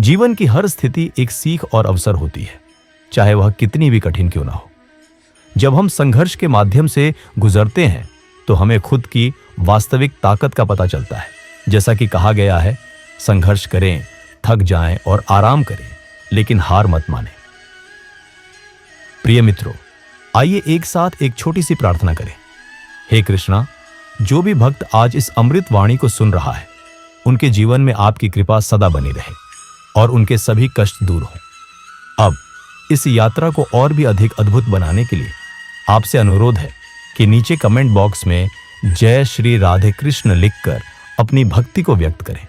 जीवन की हर स्थिति एक सीख और अवसर होती है, चाहे वह कितनी भी कठिन क्यों ना हो। जब हम संघर्ष के माध्यम से गुजरते हैं तो हमें खुद की वास्तविक ताकत का पता चलता है। जैसा कि कहा गया है, संघर्ष करें, थक जाएं और आराम करें, लेकिन हार मत मानें। प्रिय मित्रों, आइए एक साथ एक छोटी सी प्रार्थना करें। हे कृष्णा, जो भी भक्त आज इस अमृत वाणी को सुन रहा है, उनके जीवन में आपकी कृपा सदा बनी रहे और उनके सभी कष्ट दूर हों। अब इस यात्रा को और भी अधिक अद्भुत बनाने के लिए आपसे अनुरोध है कि नीचे कमेंट बॉक्स में जय श्री राधे कृष्ण लिखकर अपनी भक्ति को व्यक्त करें।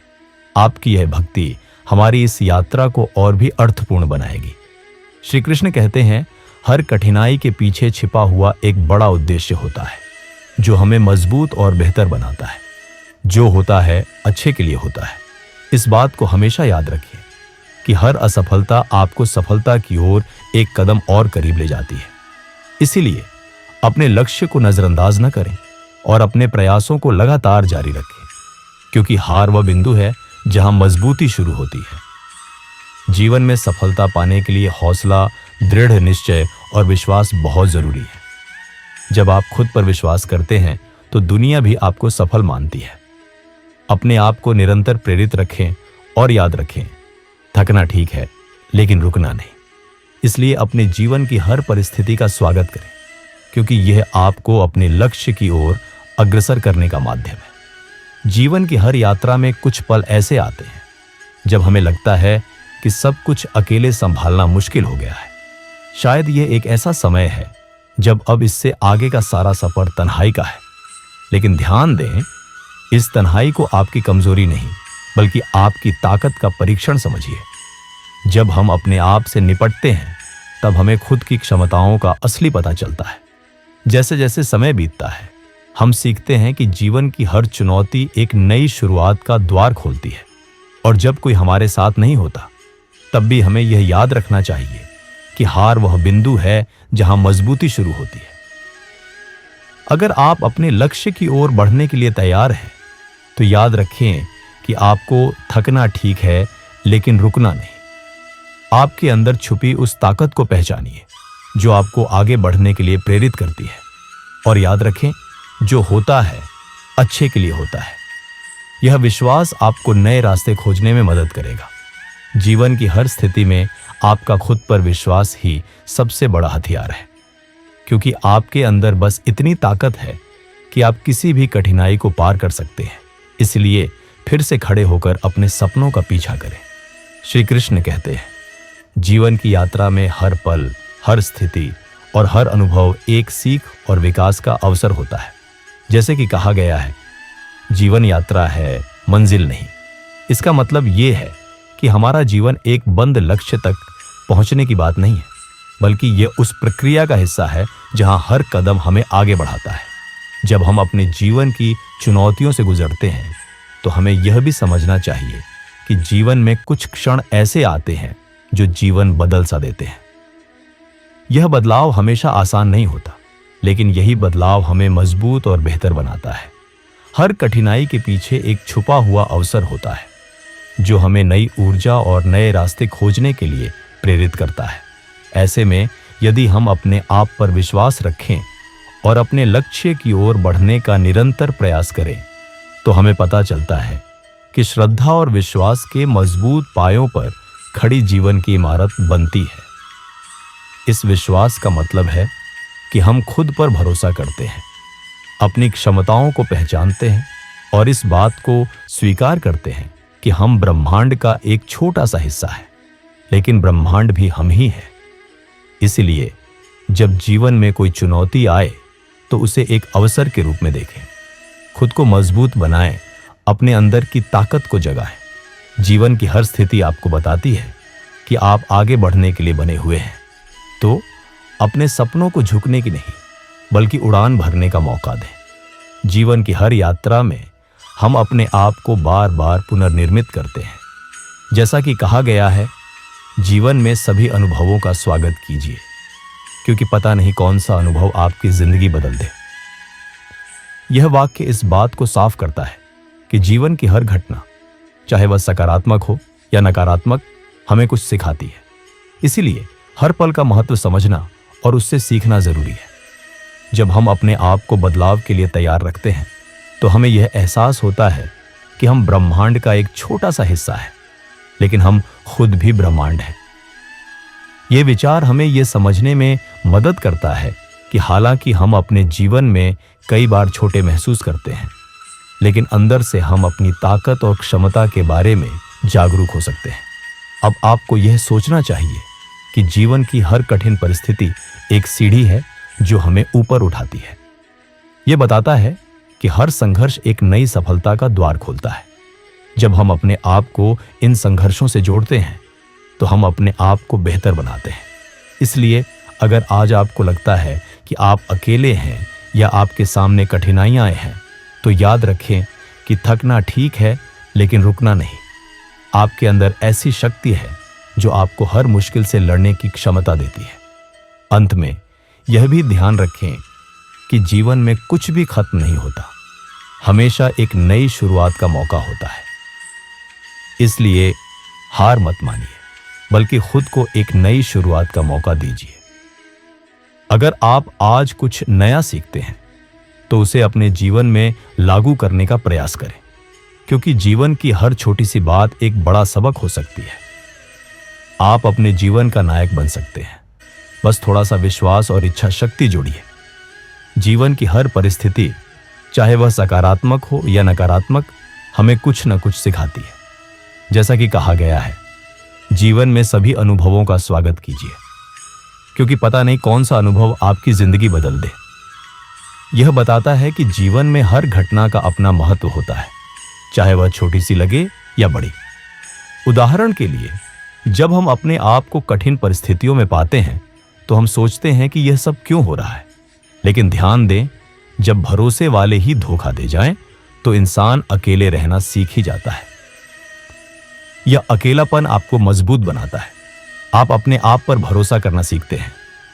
आपकी यह भक्ति हमारी इस यात्रा को और भी अर्थपूर्ण बनाएगी। श्री कृष्ण कहते हैं, हर कठिनाई के पीछे छिपा हुआ एक बड़ा उद्देश्य होता है, जो हमें मजबूत और बेहतर बनाता है। जो होता है अच्छे के लिए होता है। इस बात को हमेशा याद रखिए कि हर असफलता आपको सफलता की ओर एक कदम और करीब ले जाती है। इसीलिए अपने लक्ष्य को नजरअंदाज न करें और अपने प्रयासों को लगातार जारी रखें, क्योंकि हार वह बिंदु है जहां मजबूती शुरू होती है। जीवन में सफलता पाने के लिए हौसला, दृढ़ निश्चय और विश्वास बहुत जरूरी है। जब आप खुद पर विश्वास करते हैं तो दुनिया भी आपको सफल मानती है। अपने आप को निरंतर प्रेरित रखें और याद रखें, थकना ठीक है लेकिन रुकना नहीं। इसलिए अपने जीवन की हर परिस्थिति का स्वागत करें, क्योंकि यह आपको अपने लक्ष्य की ओर अग्रसर करने का माध्यम है। जीवन की हर यात्रा में कुछ पल ऐसे आते हैं जब हमें लगता है कि सब कुछ अकेले संभालना मुश्किल हो गया है। शायद यह एक ऐसा समय है जब अब इससे आगे का सारा सफर तन्हाई का है। लेकिन ध्यान दें, इस तन्हाई को आपकी कमजोरी नहीं बल्कि आपकी ताकत का परीक्षण समझिए। जब हम अपने आप से निपटते हैं तब हमें खुद की क्षमताओं का असली पता चलता है। जैसे जैसे समय बीतता है, हम सीखते हैं कि जीवन की हर चुनौती एक नई शुरुआत का द्वार खोलती है। और जब कोई हमारे साथ नहीं होता, तब भी हमें यह याद रखना चाहिए कि हार वह बिंदु है जहां मजबूती शुरू होती है। अगर आप अपने लक्ष्य की ओर बढ़ने के लिए तैयार हैं, तो याद रखें कि आपको थकना ठीक है लेकिन रुकना नहीं। आपके अंदर छुपी उस ताकत को पहचानिए जो आपको आगे बढ़ने के लिए प्रेरित करती है। और याद रखें, जो होता है अच्छे के लिए होता है। यह विश्वास आपको नए रास्ते खोजने में मदद करेगा। जीवन की हर स्थिति में आपका खुद पर विश्वास ही सबसे बड़ा हथियार है, क्योंकि आपके अंदर बस इतनी ताकत है कि आप किसी भी कठिनाई को पार कर सकते हैं। इसलिए फिर से खड़े होकर अपने सपनों का पीछा करें। श्री कृष्ण कहते हैं, जीवन की यात्रा में हर पल, हर स्थिति और हर अनुभव एक सीख और विकास का अवसर होता है। जैसे कि कहा गया है, जीवन यात्रा है, मंजिल नहीं। इसका मतलब यह है कि हमारा जीवन एक बंद लक्ष्य तक पहुंचने की बात नहीं है, बल्कि यह उस प्रक्रिया का हिस्सा है जहां हर कदम हमें आगे बढ़ाता है। जब हम अपने जीवन की चुनौतियों से गुजरते हैं तो हमें यह भी समझना चाहिए कि जीवन में कुछ क्षण ऐसे आते हैं जो जीवन बदल सा देते हैं। यह बदलाव हमेशा आसान नहीं होता, लेकिन यही बदलाव हमें मजबूत और बेहतर बनाता है। हर कठिनाई के पीछे एक छुपा हुआ अवसर होता है जो हमें नई ऊर्जा और नए रास्ते खोजने के लिए प्रेरित करता है। ऐसे में यदि हम अपने आप पर विश्वास रखें और अपने लक्ष्य की ओर बढ़ने का निरंतर प्रयास करें, तो हमें पता चलता है कि श्रद्धा और विश्वास के मजबूत पायों पर खड़ी जीवन की इमारत बनती है। इस विश्वास का मतलब है कि हम खुद पर भरोसा करते हैं, अपनी क्षमताओं को पहचानते हैं और इस बात को स्वीकार करते हैं कि हम ब्रह्मांड का एक छोटा सा हिस्सा है, लेकिन ब्रह्मांड भी हम ही हैं। इसलिए जब जीवन में कोई चुनौती आए तो उसे एक अवसर के रूप में देखें। खुद को मजबूत बनाएं, अपने अंदर की ताकत को जगाएं। जीवन की हर स्थिति आपको बताती है कि आप आगे बढ़ने के लिए बने हुए हैं। तो अपने सपनों को झुकने की नहीं, बल्कि उड़ान भरने का मौका दें। जीवन की हर यात्रा में हम अपने आप को बार बार पुनर्निर्मित करते हैं। जैसा कि कहा गया है, जीवन में सभी अनुभवों का स्वागत कीजिए, क्योंकि पता नहीं कौन सा अनुभव आपकी जिंदगी बदल दे। यह वाक्य इस बात को साफ करता है कि जीवन की हर घटना, चाहे वह सकारात्मक हो या नकारात्मक, हमें कुछ सिखाती है। इसीलिए हर पल का महत्व समझना और उससे सीखना जरूरी है। जब हम अपने आप को बदलाव के लिए तैयार रखते हैं तो हमें यह एहसास होता है कि हम ब्रह्मांड का एक छोटा सा हिस्सा है, लेकिन हम खुद भी ब्रह्मांड हैं। यह विचार हमें यह समझने में मदद करता है कि हालांकि हम अपने जीवन में कई बार छोटे महसूस करते हैं, लेकिन अंदर से हम अपनी ताकत और क्षमता के बारे में जागरूक हो सकते हैं। अब आपको यह सोचना चाहिए कि जीवन की हर कठिन परिस्थिति एक सीढ़ी है जो हमें ऊपर उठाती है। यह बताता है कि हर संघर्ष एक नई सफलता का द्वार खोलता है। जब हम अपने आप को इन संघर्षों से जोड़ते हैं तो हम अपने आप को बेहतर बनाते हैं। इसलिए अगर आज आपको लगता है कि आप अकेले हैं या आपके सामने कठिनाइयां हैं, तो याद रखें कि थकना ठीक है, लेकिन रुकना नहीं। आपके अंदर ऐसी शक्ति है जो आपको हर मुश्किल से लड़ने की क्षमता देती है। अंत में यह भी ध्यान रखें कि जीवन में कुछ भी खत्म नहीं होता, हमेशा एक नई शुरुआत का मौका होता है। इसलिए हार मत मानिए, बल्कि खुद को एक नई शुरुआत का मौका दीजिए। अगर आप आज कुछ नया सीखते हैं तो उसे अपने जीवन में लागू करने का प्रयास करें, क्योंकि जीवन की हर छोटी सी बात एक बड़ा सबक हो सकती है। आप अपने जीवन का नायक बन सकते हैं, बस थोड़ा सा विश्वास और इच्छा शक्ति जोड़िए। जीवन की हर परिस्थिति, चाहे वह सकारात्मक हो या नकारात्मक, हमें कुछ न कुछ सिखाती है। जैसा कि कहा गया है, जीवन में सभी अनुभवों का स्वागत कीजिए, क्योंकि पता नहीं कौन सा अनुभव आपकी जिंदगी बदल दे। यह बताता है कि जीवन में हर घटना का अपना महत्व होता है, चाहे वह छोटी सी लगे या बड़ी। उदाहरण के लिए, जब हम अपने आप को कठिन परिस्थितियों में पाते हैं तो हम सोचते हैं कि यह सब क्यों हो रहा है। लेकिन ध्यान दें, जब भरोसे वाले ही धोखा दे जाएं तो इंसान अकेले रहना सीख ही जाता है। यह अकेलापन आपको मजबूत बनाता है। आप अपने आप पर भरोसा करना सीखते हैं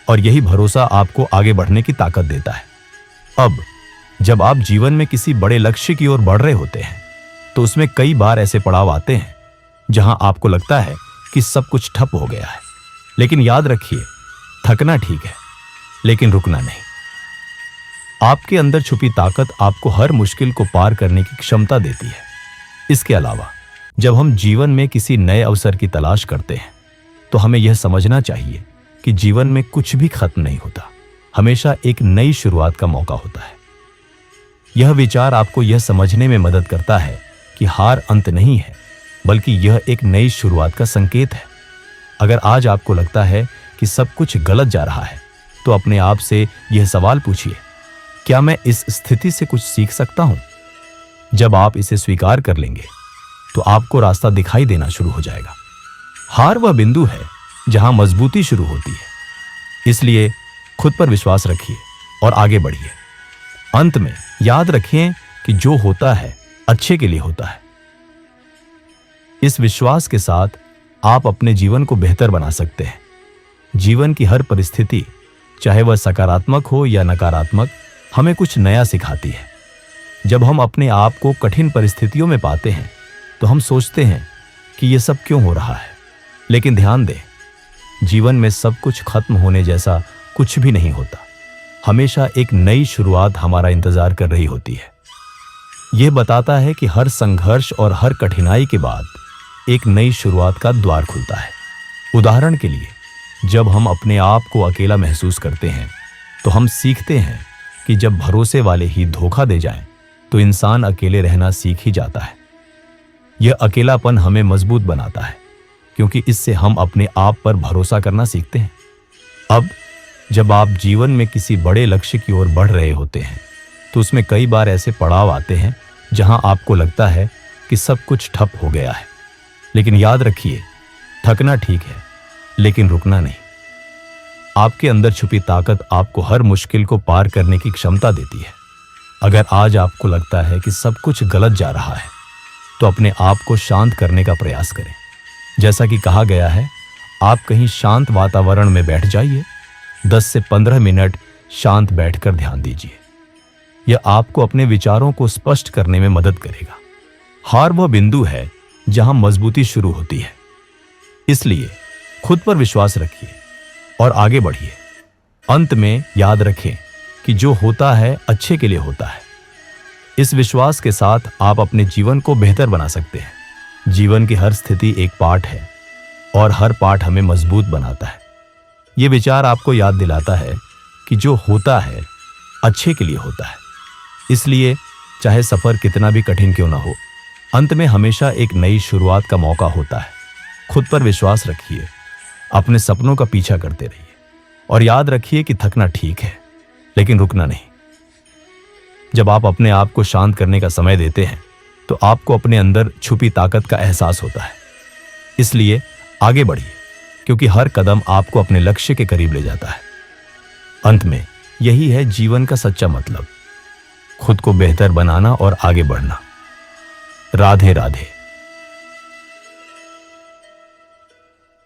और यही भरोसा आपको आगे बढ़ने की ताकत देता है। अब जब आप जीवन में किसी बड़े लक्ष्य की ओर बढ़ रहे होते हैं तो उसमें कई बार ऐसे पड़ाव आते हैं जहां आपको लगता है कि सब कुछ ठप हो गया है। लेकिन याद रखिए, थकना ठीक है, लेकिन रुकना नहीं। आपके अंदर छुपी ताकत आपको हर मुश्किल को पार करने की क्षमता देती है। इसके अलावा जब हम जीवन में किसी नए अवसर की तलाश करते हैं तो हमें यह समझना चाहिए कि जीवन में कुछ भी खत्म नहीं होता, हमेशा एक नई शुरुआत का मौका होता है। यह विचार आपको यह समझने में मदद करता है कि हार अंत नहीं है, बल्कि यह एक नई शुरुआत का संकेत है। अगर आज आपको लगता है कि सब कुछ गलत जा रहा है तो अपने आप से यह सवाल पूछिए, क्या मैं इस स्थिति से कुछ सीख सकता हूं? जब आप इसे स्वीकार कर लेंगे तो आपको रास्ता दिखाई देना शुरू हो जाएगा। हार वह बिंदु है जहां मजबूती शुरू होती है। इसलिए खुद पर विश्वास रखिए और आगे बढ़िए। अंत में याद रखें कि जो होता है अच्छे के लिए होता है। इस विश्वास के साथ आप अपने जीवन को बेहतर बना सकते हैं। जीवन की हर परिस्थिति, चाहे वह सकारात्मक हो या नकारात्मक, हमें कुछ नया सिखाती है। जब हम अपने आप को कठिन परिस्थितियों में पाते हैं तो हम सोचते हैं कि यह सब क्यों हो रहा है। लेकिन ध्यान दें, जीवन में सब कुछ खत्म होने जैसा कुछ भी नहीं होता। हमेशा एक नई शुरुआत हमारा इंतजार कर रही होती है। यह बताता है कि हर संघर्ष और हर कठिनाई के बाद एक नई शुरुआत का द्वार खुलता है। उदाहरण के लिए, जब हम अपने आप को अकेला महसूस करते हैं तो हम सीखते हैं कि जब भरोसे वाले ही धोखा दे जाएं तो इंसान अकेले रहना सीख ही जाता है। यह अकेलापन हमें मजबूत बनाता है, क्योंकि इससे हम अपने आप पर भरोसा करना सीखते हैं। अब जब आप जीवन में किसी बड़े लक्ष्य की ओर बढ़ रहे होते हैं तो उसमें कई बार ऐसे पड़ाव आते हैं जहां आपको लगता है कि सब कुछ ठप हो गया है। लेकिन याद रखिए, थकना ठीक है, लेकिन रुकना नहीं। आपके अंदर छुपी ताकत आपको हर मुश्किल को पार करने की क्षमता देती है। अगर आज आपको लगता है कि सब कुछ गलत जा रहा है तो अपने आप को शांत करने का प्रयास करें। जैसा कि कहा गया है, आप कहीं शांत वातावरण में बैठ जाइए। 10 से 15 मिनट शांत बैठकर ध्यान दीजिए। यह आपको अपने विचारों को स्पष्ट करने में मदद करेगा। हार वह बिंदु है जहां मजबूती शुरू होती है। इसलिए खुद पर विश्वास रखिए और आगे बढ़िए। अंत में याद रखें कि जो होता है अच्छे के लिए होता है। इस विश्वास के साथ आप अपने जीवन को बेहतर बना सकते हैं। जीवन की हर स्थिति एक पाठ है और हर पाठ हमें मजबूत बनाता है। ये विचार आपको याद दिलाता है कि जो होता है अच्छे के लिए होता है। इसलिए चाहे सफर कितना भी कठिन क्यों ना हो, अंत में हमेशा एक नई शुरुआत का मौका होता है। खुद पर विश्वास रखिए, अपने सपनों का पीछा करते रहिए और याद रखिए कि थकना ठीक है, लेकिन रुकना नहीं। जब आप अपने आप को शांत करने का समय देते हैं तो आपको अपने अंदर छुपी ताकत का एहसास होता है। इसलिए आगे बढ़िए, क्योंकि हर कदम आपको अपने लक्ष्य के करीब ले जाता है। अंत में यही है जीवन का सच्चा मतलब, खुद को बेहतर बनाना और आगे बढ़ना। राधे राधे।